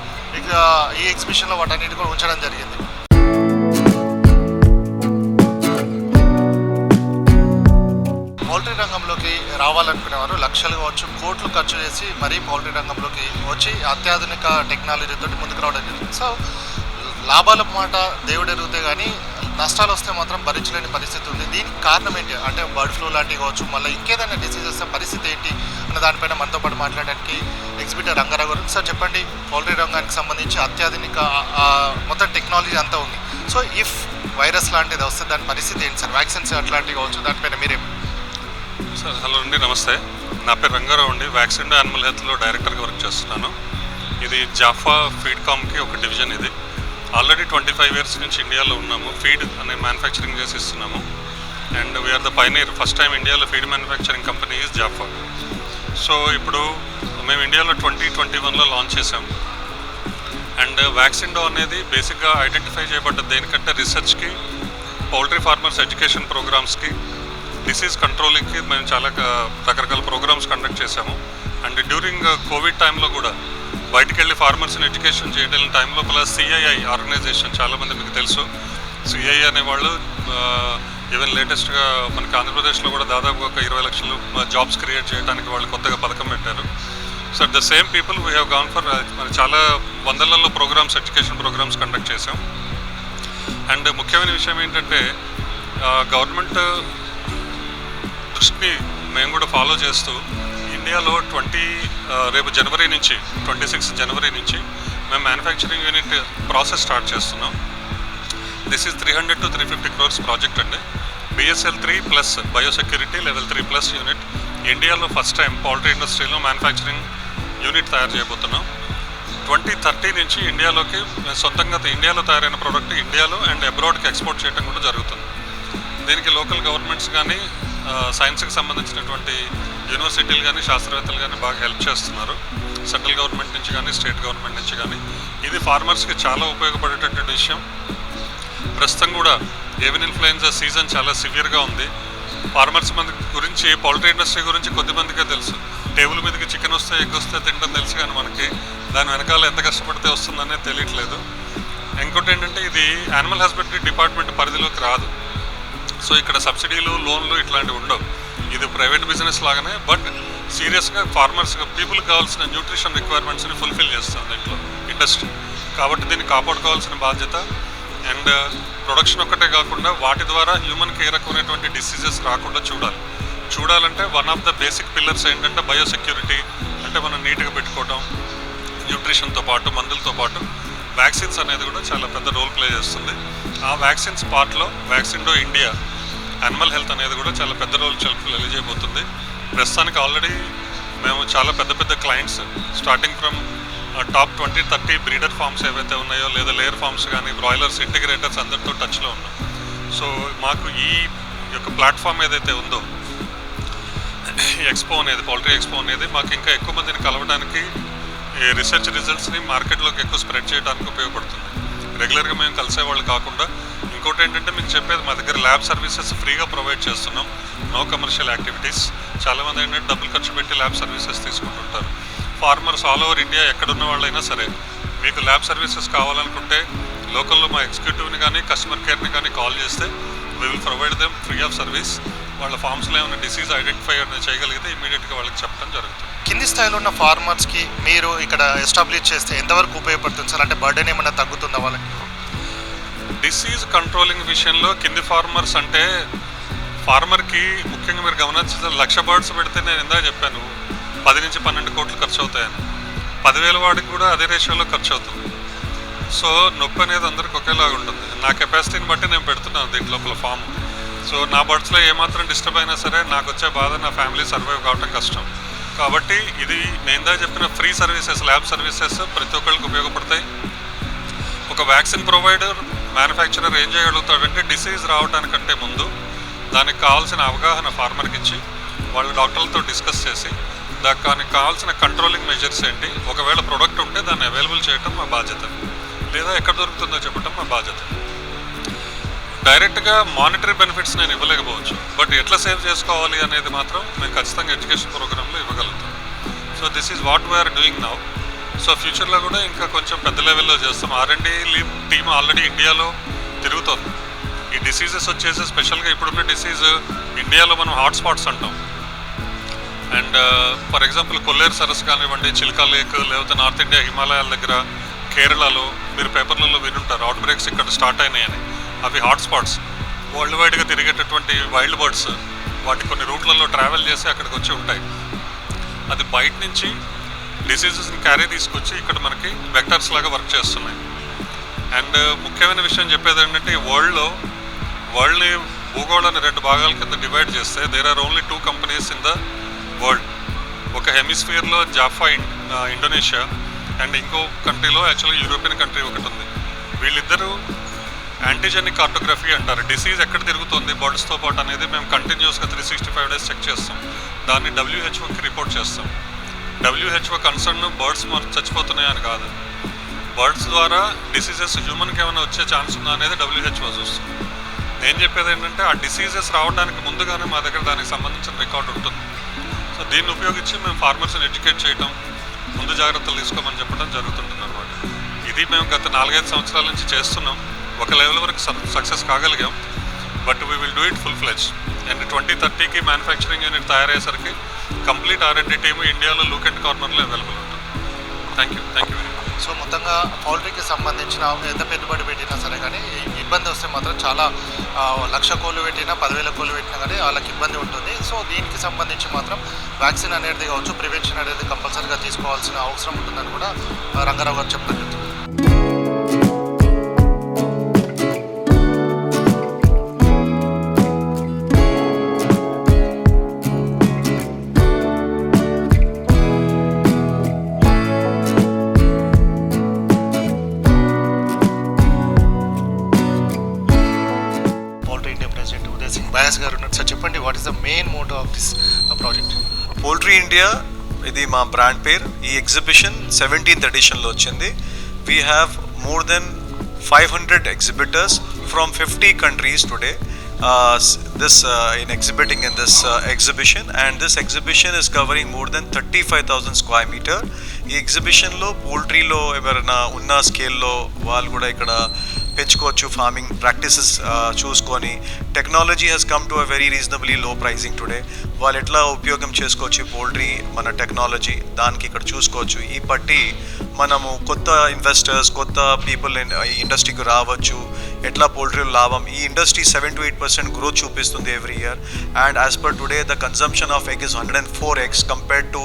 ఈ ఎగ్జిబిషన్లో వాటన్నిటి కూడా ఉంచడం జరిగింది. పౌల్ట్రీ రంగంలోకి రావాలనుకునేవారు లక్షలు కావచ్చు కోట్లు ఖర్చు చేసి మరీ పౌల్ట్రీ రంగంలోకి వచ్చి అత్యాధునిక టెక్నాలజీతో ముందుకు రావడం జరిగింది. సో లాభాల మాట దేవుడు ఎరుగుతే కానీ నష్టాలు వస్తే మాత్రం భరించలేని పరిస్థితి ఉంది. దీనికి కారణం ఏంటి అంటే బర్డ్ ఫ్లూ లాంటివి కావచ్చు మళ్ళీ ఇంకేదైనా డిసీజ్ వస్తే పరిస్థితి ఏంటి అన్న దానిపైన మనతో పాటు మాట్లాడడానికి ఎగ్జిబిటర్ రంగారావు గారు. సార్ చెప్పండి, పౌల్ట్రీ రంగానికి సంబంధించి అత్యాధునిక మొత్తం టెక్నాలజీ అంతా ఉంది. సో ఇఫ్ వైరస్ లాంటిది వస్తే దాని పరిస్థితి ఏంటి సార్? వ్యాక్సిన్స్ అట్లాంటివి కావచ్చు దానిపైన మీరేం? సార్ హలో అండి, నమస్తే. నా పేరు రంగారావు అండి. వ్యాక్సిన్ యానిమల్ హెల్త్లో డైరెక్టర్గా వర్క్ చేస్తున్నాను. ఇది జాఫా ఫీడ్కామ్కి ఒక డివిజన్. ఇది ఆల్రెడీ 25 years నుంచి ఇండియాలో ఉన్నాము. ఫీడ్ అనే మ్యానుఫ్యాక్చరింగ్ చేసి ఇస్తున్నాము. And we're the pioneer. First time ఇండియాలో feed manufacturing company is Japfa. So ఇప్పుడు మేము ఇండియాలో 2021లో లాంచ్ చేసాము. అండ్ వ్యాక్సిన్డో అనేది బేసిక్గా ఐడెంటిఫై చేయబడ్డ దేనికంటే రీసెర్చ్కి, పౌల్ట్రీ ఫార్మర్స్ ఎడ్యుకేషన్ ప్రోగ్రామ్స్కి, డిసీజ్ కంట్రోలింగ్కి మేము చాలా రకరకాల ప్రోగ్రామ్స్ కండక్ట్ చేసాము. అండ్ డ్యూరింగ్ కోవిడ్ టైంలో కూడా బయటికి వెళ్ళి ఫార్మర్స్ని ఎడ్యుకేషన్ చేయడం టైంలో ప్లస్ సిఐఐ ఆర్గనైజేషన్ చాలామంది మీకు తెలుసు. సిఐఐ అనేవాళ్ళు ఈవెన్ లేటెస్ట్గా మనకి ఆంధ్రప్రదేశ్లో కూడా దాదాపు ఒక 20 లక్షలు జాబ్స్ క్రియేట్ చేయడానికి వాళ్ళు కొత్తగా పథకం పెట్టారు. So the same people we have gone for చాలా వందలలో ప్రోగ్రామ్స్, ఎడ్యుకేషన్ ప్రోగ్రామ్స్ కండక్ట్ చేసాం. అండ్ ముఖ్యమైన విషయం ఏంటంటే గవర్నమెంట్ దృష్టిని మేము కూడా ఫాలో చేస్తూ ఇండియాలో రేపు జనవరి నుంచి 26 జనవరి నుంచి మేము మ్యానుఫ్యాక్చరింగ్ యూనిట్ ప్రాసెస్ స్టార్ట్ చేస్తున్నాం. This is 300 to 350 crores project అండి. BSL 3+ బయోసెక్యూరిటీ లెవెల్ 3+ యూనిట్ ఇండియాలో ఫస్ట్ టైం పౌల్ట్రీ ఇండస్ట్రీలో మ్యానుఫ్యాక్చరింగ్ యూనిట్ తయారు చేయబోతున్నాం. 2030 నుంచి ఇండియాలోకి సొంతంగా ఇండియాలో తయారైన ప్రోడక్ట్ ఇండియాలో అండ్ అబ్రాడ్కి ఎక్స్పోర్ట్ చేయడం కూడా జరుగుతుంది. దీనికి లోకల్ గవర్నమెంట్స్ కానీ సైన్స్కి సంబంధించినటువంటి యూనివర్సిటీలు కానీ శాస్త్రవేత్తలు కానీ బాగా హెల్ప్ చేస్తున్నారు. సెంట్రల్ గవర్నమెంట్ నుంచి కానీ స్టేట్ గవర్నమెంట్ నుంచి కానీ. ఇది ఫార్మర్స్కి చాలా ఉపయోగపడేటటువంటి విషయం. ప్రస్తుతం కూడా ఏవియన్ ఇన్ఫ్లుయెంజా సీజన్ చాలా సివియర్గా ఉంది. ఫార్మర్స్ మంది గురించి, పౌల్ట్రీ ఇండస్ట్రీ గురించి కొద్దిమందికే తెలుసు. టేబుల్ మీదకి చికెన్ వస్తే ఎగ్ వస్తే తింటాం తెలుసు, కానీ మనకి దాని వెనకాల ఎంత కష్టపడితే వస్తుందనేది తెలియట్లేదు. ఇంకోటి ఏంటంటే ఇది యానిమల్ హస్బెండరీ డిపార్ట్మెంట్ పరిధిలోకి రాదు. సో ఇక్కడ సబ్సిడీలు, లోన్లు ఇట్లాంటివి ఉండవు. ఇది ప్రైవేట్ బిజినెస్ లాగానే, బట్ సీరియస్గా ఫార్మర్స్గా పీపుల్కి కావాల్సిన న్యూట్రిషన్ రిక్వైర్మెంట్స్ని ఫుల్ఫిల్ చేస్తుంది దీంట్లో ఇండస్ట్రీ. కాబట్టి దీన్ని కాపాడుకోవాల్సిన బాధ్యత. అండ్ ప్రొడక్షన్ ఒక్కటే కాకుండా వాటి ద్వారా హ్యూమన్కి ఏ రకమైనటువంటి డిసీజెస్ రాకుండా చూడాలంటే one of the basic pillars ఏంటంటే బయోసెక్యూరిటీ. అంటే మనం నీట్గా పెట్టుకోవడం, న్యూట్రిషన్తో పాటు మందులతో పాటు వ్యాక్సిన్స్ అనేది కూడా చాలా పెద్ద రోల్ ప్లే చేస్తుంది. ఆ వ్యాక్సిన్స్ పార్ట్లో వ్యాక్సిన్డో ఇండియా యానిమల్ హెల్త్ అనేది కూడా చాలా పెద్ద రోల్ ప్లే చేయబోతుంది. ప్రస్తుతానికి ఆల్రెడీ మేము చాలా పెద్ద clients starting from top 20-30 breeder farms ఏవైతే ఉన్నాయో లేదా లేయర్ ఫార్మ్స్ కానీ బ్రాయిలర్స్, ఇంటిగ్రేటర్స్ అందరితో టచ్లో ఉన్నాం. సో మాకు ఈ యొక్క ప్లాట్ఫామ్ ఏదైతే ఉందో ఎక్స్పో అనేది, పౌల్ట్రీ ఎక్స్పో అనేది మాకు ఇంకా ఎక్కువ మందిని కలవడానికి, ఈ రీసెర్చ్ రిజల్ట్స్ని మార్కెట్లోకి ఎక్కువ స్ప్రెడ్ చేయడానికి ఉపయోగపడుతుంది. రెగ్యులర్గా మేము కలిసేవాళ్ళు కాకుండా ఇంకోటి ఏంటంటే మీకు చెప్పేది మా దగ్గర ల్యాబ్ సర్వీసెస్ ఫ్రీగా ప్రొవైడ్ చేస్తున్నాం, నో కమర్షియల్ యాక్టివిటీస్. చాలామంది ఏంటంటే డబ్బులు ఖర్చు పెట్టి ల్యాబ్ సర్వీసెస్ తీసుకుంటుంటారు. ఫార్మర్స్ ఆల్ ఓవర్ ఇండియా ఎక్కడున్న వాళ్ళైనా సరే మీకు ల్యాబ్ సర్వీసెస్ కావాలనుకుంటే లోకల్లో మా ఎగ్జిక్యూటివ్ని కానీ కస్టమర్ కేర్ని కానీ కాల్ చేస్తే we will provide them free of service. వాళ్ళ ఫామ్స్లో ఏమైనా డిసీజ్ ఐడెంటిఫై చేయగలిగితే ఇమీడియట్గా వాళ్ళకి చెప్పడం జరుగుతుంది. కింది స్థాయిలో ఉన్న ఫార్మర్స్కి మీరు ఇక్కడ ఎస్టాబ్లిష్ చేస్తే ఎంతవరకు ఉపయోగపడుతుంది సార్? అంటే బర్డెన్ ఏమైనా తగ్గుతుందా వాళ్ళకి? డిసీజ్ కంట్రోలింగ్ విషయంలో కింది ఫార్మర్స్ అంటే ఫార్మర్కి ముఖ్యంగా మీరు గమనించిన 1,00,000 బర్డ్స్ పెడితే నేను ఇందాక చెప్పాను 10 నుంచి 12 కోట్లు ఖర్చు అవుతాయని. 10,000 వాడికి కూడా అదే రేషియోలో ఖర్చు అవుతుంది. సో నొప్పి అనేది అందరికి ఒకేలాగా ఉంటుంది. నా కెపాసిటీని బట్టి నేను పెడుతున్నాను దీంట్లో ఫామ్. సో నా బర్డ్స్లో ఏమాత్రం డిస్టర్బ్ అయినా సరే నాకు వచ్చే బాధ నా ఫ్యామిలీ సర్వైవ్ కావటం కష్టం. కాబట్టి ఇది నేను ఇందాక చెప్పిన ఫ్రీ సర్వీసెస్, ల్యాబ్ సర్వీసెస్ ప్రతి ఒక్కరికి ఉపయోగపడతాయి. ఒక వ్యాక్సిన్ ప్రొవైడర్ మ్యానుఫ్యాక్చరర్ ఏం చేయగలుగుతాడంటే డిసీజ్ రావడానికంటే ముందు దానికి కావాల్సిన అవగాహన ఫార్మర్కి ఇచ్చి వాళ్ళ డాక్టర్లతో డిస్కస్ చేసి దానికి కావాల్సిన కంట్రోలింగ్ మెజర్స్ ఏంటి, ఒకవేళ ప్రొడక్ట్ ఉంటే దాన్ని అవైలబుల్ చేయడం మా బాధ్యత, లేదా ఎక్కడ దొరుకుతుందో చెప్పడం మా బాధ్యత. డైరెక్ట్గా మానిటరీ బెనిఫిట్స్ నేను ఇవ్వలేకపోవచ్చు, బట్ ఎట్లా సేవ్ చేసుకోవాలి అనేది మాత్రం మేము ఖచ్చితంగా ఎడ్యుకేషన్ ప్రోగ్రాంలో ఇవ్వగలుగుతాం. So this is what we're doing now. So ఫ్యూచర్లో కూడా ఇంకా కొంచెం పెద్ద లెవెల్లో చేస్తాం. R&D టీమ్ ఆల్రెడీ ఇండియాలో తిరుగుతుంది. ఈ డిసీజెస్ వచ్చేసి స్పెషల్గా ఇప్పుడున్న డిసీజ్ ఇండియాలో మనం హాట్స్పాట్స్ అంటాం. అండ్ ఫర్ ఎగ్జాంపుల్ కొల్లేరు సరస్సు కానివ్వండి, చిల్కా లేక్, లేకపోతే నార్త్ ఇండియా హిమాలయాల దగ్గర కేరళలో మీరు పేపర్లలో వినుంటారు అవుట్ బ్రేక్స్ ఇక్కడ స్టార్ట్ అయినాయని. అవి హాట్స్పాట్స్. వరల్డ్ వైడ్గా తిరిగేటటువంటి వైల్డ్ బర్డ్స్ వాటి కొన్ని రూట్లలో ట్రావెల్ చేసి అక్కడికి వచ్చి ఉంటాయి. అది బయట నుంచి డిసీజెస్ని క్యారీ తీసుకొచ్చి ఇక్కడ మనకి వెక్టర్స్ లాగా వర్క్ చేస్తున్నాయి. అండ్ ముఖ్యమైన విషయం చెప్పేది ఏంటంటే ఈ వరల్డ్ని భూగోళాన్ని 2 భాగాల కింద డివైడ్ చేస్తే there are only 2 companies in the world. ఒక హెమిస్ఫియర్లో జాఫా ఇండోనేషియా అండ్ ఇంకో కంట్రీలో యాక్చువల్గా యూరోపియన్ కంట్రీ ఒకటి ఉంది. వీళ్ళిద్దరూ యాంటీజెనిక్ కార్టోగ్రఫీ అంటారు. డిసీజ్ ఎక్కడ తిరుగుతుంది బర్డ్స్తో పాటు అనేది మేము కంటిన్యూస్గా 365 డేస్ చెక్ చేస్తాం. దాన్ని WHOకి రిపోర్ట్ చేస్తాం. WHO కన్సర్న్ బర్డ్స్ చచ్చిపోతున్నాయని కాదు, బర్డ్స్ ద్వారా డిసీజెస్ హ్యూమన్కి ఏమైనా వచ్చే ఛాన్స్ ఉందా అనేది WHO చూస్తుంది. నేను చెప్పేది ఏంటంటే ఆ డిసీజెస్ రావడానికి ముందుగానే మా దగ్గర దానికి సంబంధించిన రికార్డు ఉంటుంది. సో దీన్ని ఉపయోగించి మేము ఫార్మర్స్ని ఎడ్యుకేట్ చేయడం, ముందు జాగ్రత్తలు తీసుకోమని చెప్పడం జరుగుతుంటుంది అనమాట. ఇది మేము గత 4-5 సంవత్సరాల నుంచి చేస్తున్నాం. ఒక లెవెల్ వరకు సక్సెస్ కాగలిగాం, but we will do it full fledge. And 2030కి మ్యానుఫ్యాక్చరింగ్ యూనిట్ తయారయ్యేసరికి కంప్లీట్ R&D టీమ్ ఇండియాలో లూక్ అండ్ కార్నర్లో అవైలబుల్ ఉంటుంది. Thank you very much. So మొత్తంగా పౌల్ట్రీకి సంబంధించిన ఎంత పెట్టుబడి పెట్టినా సరే కానీ ఇబ్బంది వస్తే మాత్రం చాలా 1,00,000 కోళ్ళు పెట్టినా 10,000 కోళ్ళు పెట్టినా కానీ వాళ్ళకి ఇబ్బంది ఉంటుంది. సో దీనికి సంబంధించి మాత్రం వ్యాక్సిన్ అనేది కావచ్చు, ప్రివెన్షన్ అనేది కంపల్సరీగా తీసుకోవాల్సిన అవసరం ఉంటుందని కూడా రంగారావు గారు చెప్పడం జరుగుతుంది. బయాస్ గారు ఉన్నారు సార్, చెప్పండి what is the main motto of this project? Poultry India ఇది మా బ్రాండ్ పేరు. ఈ ఎగ్జిబిషన్ 17th ఎడిషన్లో వచ్చింది. We have more than 500 exhibitors from 50 countries today in exhibiting in this exhibition, and this exhibition is covering more than 35,000 square meter. ఈ ఎగ్జిబిషన్లో పోల్ట్రీలో ఎవరైనా ఉన్న స్కేల్లో వాళ్ళు కూడా ఇక్కడ పెంచుకోవచ్చు. ఫార్మింగ్ ప్రాక్టీసెస్ చూసుకొని technology has come to a very reasonably లో ప్రైజింగ్ టుడే. వాళ్ళు ఎట్లా ఉపయోగం చేసుకోవచ్చు పోల్ట్రీ మన టెక్నాలజీ దానికి ఇక్కడ చూసుకోవచ్చు. ఈ బట్టి మనము కొత్త ఇన్వెస్టర్స్, కొత్త పీపుల్ ఈ ఇండస్ట్రీకి రావచ్చు. ఎట్లా పోల్ట్రీ లాభం, ఈ ఇండస్ట్రీ 7 to 8% గ్రోత్ చూపిస్తుంది every year. And as per today the consumption of egg is 104 eggs compared to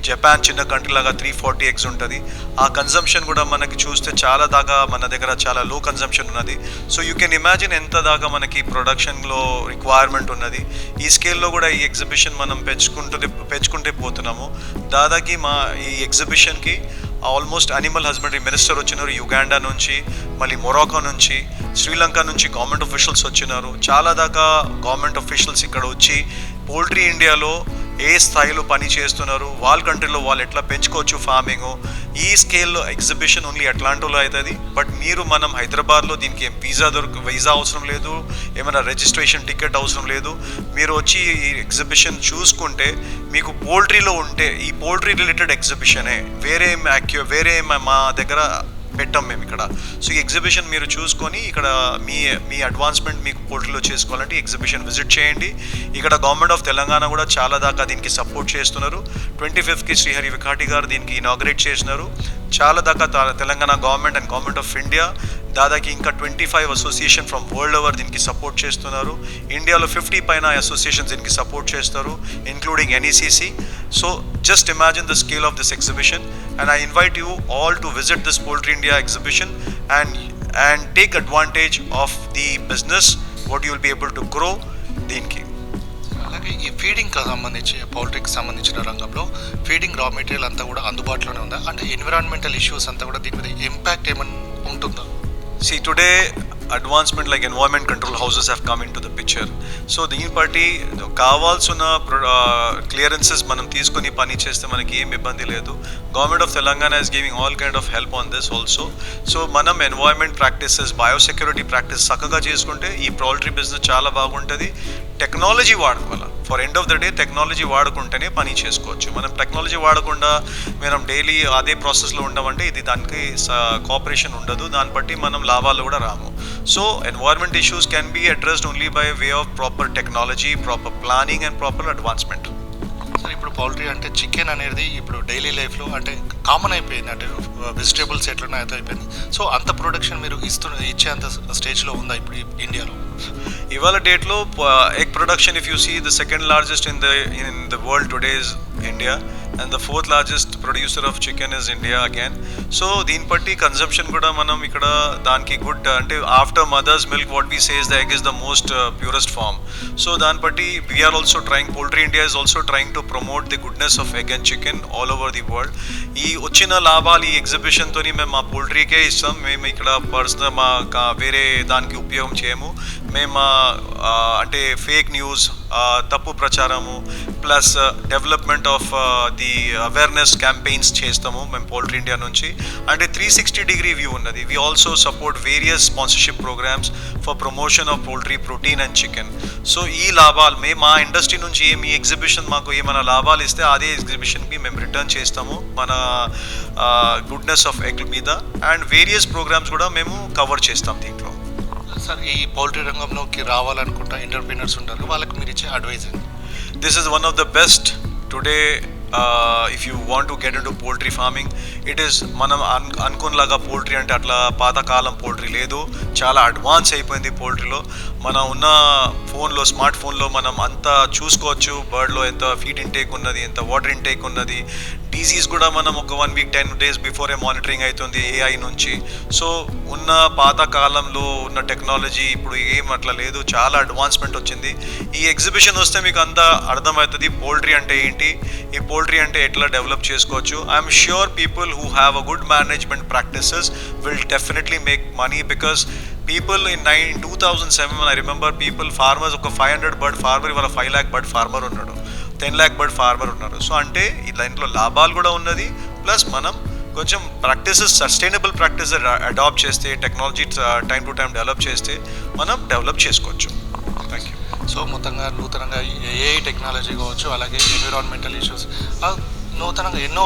Japan, చిన్న కంట్రీ లాగా 340 eggs ఉంటుంది. ఆ కన్సంప్షన్ కూడా మనకి చూస్తే చాలా దాకా మన దగ్గర చాలా లో కన్సంప్షన్ ఉన్నది. సో యూ కెన్ ఇమాజిన్ ఎంత దాకా మనకి ప్రొడక్షన్లో రిక్వైర్మెంట్ ఉన్నది. ఈ స్కేల్లో కూడా ఈ ఎగ్జిబిషన్ మనం పెంచుకుంటే పోతున్నాము. దాదాపు మా ఈ ఎగ్జిబిషన్కి ఆల్మోస్ట్ అనిమల్ హస్బెండరీ మినిస్టర్ వచ్చినారు యుగాండా నుంచి, మళ్ళీ మొరాకో నుంచి, శ్రీలంక నుంచి గవర్నమెంట్ అఫీషియల్స్ వచ్చినారు. చాలా దాకా గవర్నమెంట్ అఫీషియల్స్ ఇక్కడ వచ్చి పోల్ట్రీ ఇండియాలో ఏ స్థాయిలో పని చేస్తున్నారు, వాళ్ళ కంట్రీలో వాళ్ళు ఎట్లా పెంచుకోవచ్చు ఫార్మింగ్, ఈ స్కేల్లో ఎగ్జిబిషన్ ఓన్లీ అట్లాంటిలో అవుతుంది. బట్ మనం హైదరాబాద్లో దీనికి వీసా అవసరం లేదు, ఏమైనా రిజిస్ట్రేషన్ టికెట్ అవసరం లేదు. మీరు వచ్చి ఈ ఎగ్జిబిషన్ చూసుకుంటే మీకు పోల్ట్రీలో ఉంటే ఈ పోల్ట్రీ రిలేటెడ్ ఎగ్జిబిషనే, వేరే మా దగ్గర పెట్టాం మేము ఇక్కడ. సో ఈ ఎగ్జిబిషన్ మీరు చూసుకొని ఇక్కడ మీ అడ్వాన్స్మెంట్ మీకు పోర్టల్లో చేసుకోవాలంటే ఎగ్జిబిషన్ విజిట్ చేయండి. ఇక్కడ గవర్నమెంట్ ఆఫ్ తెలంగాణ కూడా చాలా దాకా దీనికి సపోర్ట్ చేస్తున్నారు. 25th శ్రీహరి వికాటి గారు దీనికి ఇనాగ్రేట్ చేసినారు. చాలా దాకా Telangana government and government of India దాదాపు ఇంకా 25 అసోసియేషన్ ఫ్రమ్ వరల్డ్ ఓవర్ దీనికి సపోర్ట్ చేస్తున్నారు. ఇండియాలో 50 పైన అసోసియేషన్స్ దీనికి సపోర్ట్ చేస్తారు, including NECC. So just imagine the scale of this exhibition, and I invite you all to visit this Poultry India exhibition and take advantage of the business what you will be able to grow దీనికి. అలాగే ఈ ఫీడింగ్కి సంబంధించి పౌల్ట్రీకి సంబంధించిన రంగంలో feeding raw material అంతా కూడా అందుబాటులోనే ఉందా? అంటే ఎన్విరాన్మెంటల్ ఇష్యూస్ అంతా కూడా దీని మీద ఇంపాక్ట్ ఏమైనా ఉంటుందా? See, today advancement like environment control houses have come into the picture. So దీని బట్టి కావాల్సిన క్లియరెన్సెస్ మనం తీసుకొని పని చేస్తే మనకి ఏం ఇబ్బంది లేదు. Government of Telangana is giving all kind of help on this also. So మనం ఎన్వైరన్మెంట్ ప్రాక్టీసెస్, బయోసెక్యూరిటీ ప్రాక్టీస్ చక్కగా చేసుకుంటే ఈ పౌల్ట్రీ బిజినెస్ చాలా బాగుంటుంది. టెక్నాలజీ వాడుకోవాలి. For end of the day technology వాడుకుంటేనే పని చేసుకోవచ్చు. మనం టెక్నాలజీ వాడకుండా మనం డైలీ అదే ప్రాసెస్లో ఉండమంటే ఇది దానికి కోఆపరేషన్ ఉండదు, దాన్ని బట్టి మనం లాభాలు కూడా రాము. So environment issues can be addressed only by way of proper technology, proper planning and proper advancement. Sir, ఇప్పుడు పౌల్ట్రీ అంటే చికెన్ అనేది ఇప్పుడు డైలీ లైఫ్లో అంటే కామన్ అయిపోయింది, అంటే వెజిటేబుల్స్ ఎట్లనే అయితే అయిపోయింది. సో అంత ప్రొడక్షన్ మీరు ఇచ్చేంత స్టేజ్లో ఉందా ఇప్పుడు ఇండియాలో? ఇవాళ డేట్లో egg production if you see the second largest in the world today is India, and the 4th largest producer of chicken is India again. So దీన్ని బట్టి కన్సంప్షన్ కూడా మనం ఇక్కడ దానికి గుడ్, అంటే after mother's milk what we says the egg is the most purest form. So దాన్ని బట్టి we're also trying, poultry India is also trying to promote the goodness of egg and chicken all over the world. ఈ వచ్చిన లాభాలు ఈ ఎగ్జిబిషన్తో మేము మా పోల్ట్రీకే ఇస్తాం. మేము ఇక్కడ పర్సనల్ వేరే దానికి ఉపయోగం చేయము. మేము అంటే ఫేక్ న్యూస్, తప్పు ప్రచారము plus development of the awareness campaigns చేస్తాము మేము పోల్ట్రీ ఇండియా నుంచి. అంటే 360-degree వ్యూ ఉన్నది. We also support various sponsorship programmes for promotion of poultry, protein and chicken. So ఈ లాభాలు మా ఇండస్ట్రీ నుంచి మీ ఎగ్జిబిషన్ మాకు ఏమైనా లాభాలు ఇస్తే అదే ఎగ్జిబిషన్కి మేము రిటర్న్ చేస్తాము మన గుడ్నెస్ ఆఫ్ ఎగ్ మీద, అండ్ వేరియస్ ప్రోగ్రామ్స్ కూడా మేము కవర్ చేస్తాం దీంట్లో. సార్, ఈ పౌల్ట్రీ రంగంలోకి రావాలనుకుంటా ఎంటర్ప్రీనర్స్ ఉంటారు, వాళ్ళకి మీరు ఇచ్చే అడ్వైజ్ ఏంటి? This is one of the best today. If you want to get into poultry farming, it is మనం అనుకున్నలాగా పోల్ట్రీ అంటే అట్లా పాతకాలం పోల్ట్రీ లేదు, చాలా అడ్వాన్స్ అయిపోయింది పోల్ట్రీలో. మన ఉన్న ఫోన్లో, స్మార్ట్ ఫోన్లో మనం అంతా చూసుకోవచ్చు. బర్డ్లో ఎంత ఫీడ్ ఇంటేక్ ఉన్నది, ఎంత వాటర్ ఇంటేక్ ఉన్నది, డిసీజ్ కూడా మనం ఒక 1 week 10 days బిఫోరే మానిటరింగ్ అవుతుంది AI నుంచి. సో ఉన్న పాత కాలంలో ఉన్న టెక్నాలజీ ఇప్పుడు ఏం అట్లా లేదు, చాలా అడ్వాన్స్మెంట్ వచ్చింది. ఈ ఎగ్జిబిషన్ వస్తే మీకు అంతా అర్థమవుతుంది పోల్ట్రీ అంటే ఏంటి, ఈ పోల్ట్రీ అంటే ఎట్లా డెవలప్ చేసుకోవచ్చు. I'm sure people who have a good management practices will definitely make money, because people in 2007 I remember people farmers ఒక 500 బర్డ్ ఫార్మర్ ఇవాళ 5 lakh బర్డ్ ఫార్మర్ ఉన్నాడు, 10 lakh బర్డ్ ఫార్మర్ ఉన్నారు. సో అంటే దాంట్లో లాభాలు కూడా ఉన్నది, ప్లస్ మనం కొంచెం ప్రాక్టీసెస్ సస్టైనబుల్ ప్రాక్టీస్ అడాప్ట్ చేస్తే, technology time to time develop చేస్తే మనం డెవలప్ చేసుకోవచ్చు. Thank you. సో మొత్తంగా నూతనంగా AI టెక్నాలజీ కావచ్చు, అలాగే ఎన్విరాన్మెంటల్ ఇష్యూస్, నూతనంగా ఎన్నో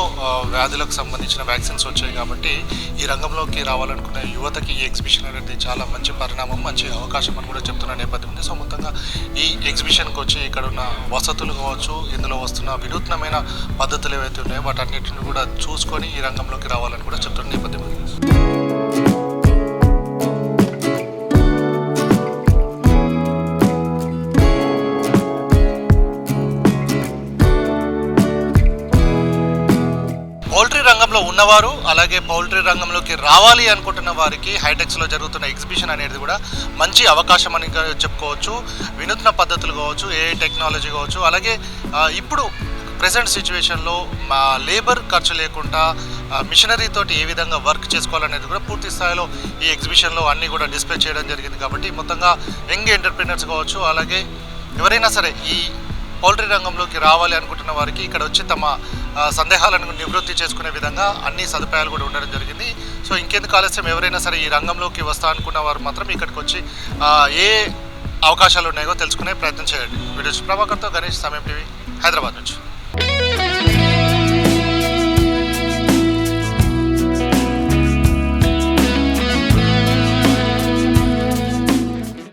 వ్యాధులకు సంబంధించిన వ్యాక్సిన్స్ వచ్చాయి. కాబట్టి ఈ రంగంలోకి రావాలనుకునే యువతకి ఈ ఎగ్జిబిషన్ అనేది చాలా మంచి పరిణామం, మంచి అవకాశం అని కూడా చెప్తున్న నేపథ్యం ఉంది. సో మొత్తంగా ఈ ఎగ్జిబిషన్కి వచ్చి ఇక్కడ ఉన్న వసతులు కావచ్చు, ఇందులో వస్తున్న వినూత్నమైన పద్ధతులు ఏవైతే ఉన్నాయో వాటన్నిటిని కూడా చూసుకొని ఈ రంగంలోకి రావాలని కూడా చెప్తున్న నేపథ్యం ఉంది. పౌల్ట్రీ రంగంలో ఉన్నవారు, అలాగే పౌల్ట్రీ రంగంలోకి రావాలి అనుకుంటున్న వారికి హైటెక్స్లో జరుగుతున్న ఎగ్జిబిషన్ అనేది కూడా మంచి అవకాశం అని చెప్పుకోవచ్చు. వినూత్న పద్ధతులు కావచ్చు, AI టెక్నాలజీ కావచ్చు, అలాగే ఇప్పుడు ప్రెసెంట్ సిచ్యువేషన్లో లేబర్ ఖర్చు లేకుండా మిషనరీ తోటి ఏ విధంగా వర్క్ చేసుకోవాలనేది కూడా పూర్తి స్థాయిలో ఈ ఎగ్జిబిషన్లో అన్నీ కూడా డిస్ప్లే చేయడం జరిగింది. కాబట్టి మొత్తంగా యంగ్ ఎంటర్ప్రీనర్స్ కావచ్చు, అలాగే ఎవరైనా సరే ఈ పౌల్ట్రీ రంగంలోకి రావాలి అనుకుంటున్న వారికి ఇక్కడ వచ్చి తమ సందేహాలను నివృత్తి చేసుకునే విధంగా అన్ని సదుపాయాలు కూడా ఉండడం జరిగింది. సో ఇంకెందుకు ఆలస్యం, ఎవరైనా సరే ఈ రంగంలోకి వస్తా అనుకున్న వారు మాత్రం ఇక్కడికి వచ్చి ఏ అవకాశాలు ఉన్నాయో తెలుసుకునే ప్రయత్నం చేయండి. వీడియో ప్రభాకర్తో గణేష్, సమయం టీవీ, హైదరాబాద్ నుంచి.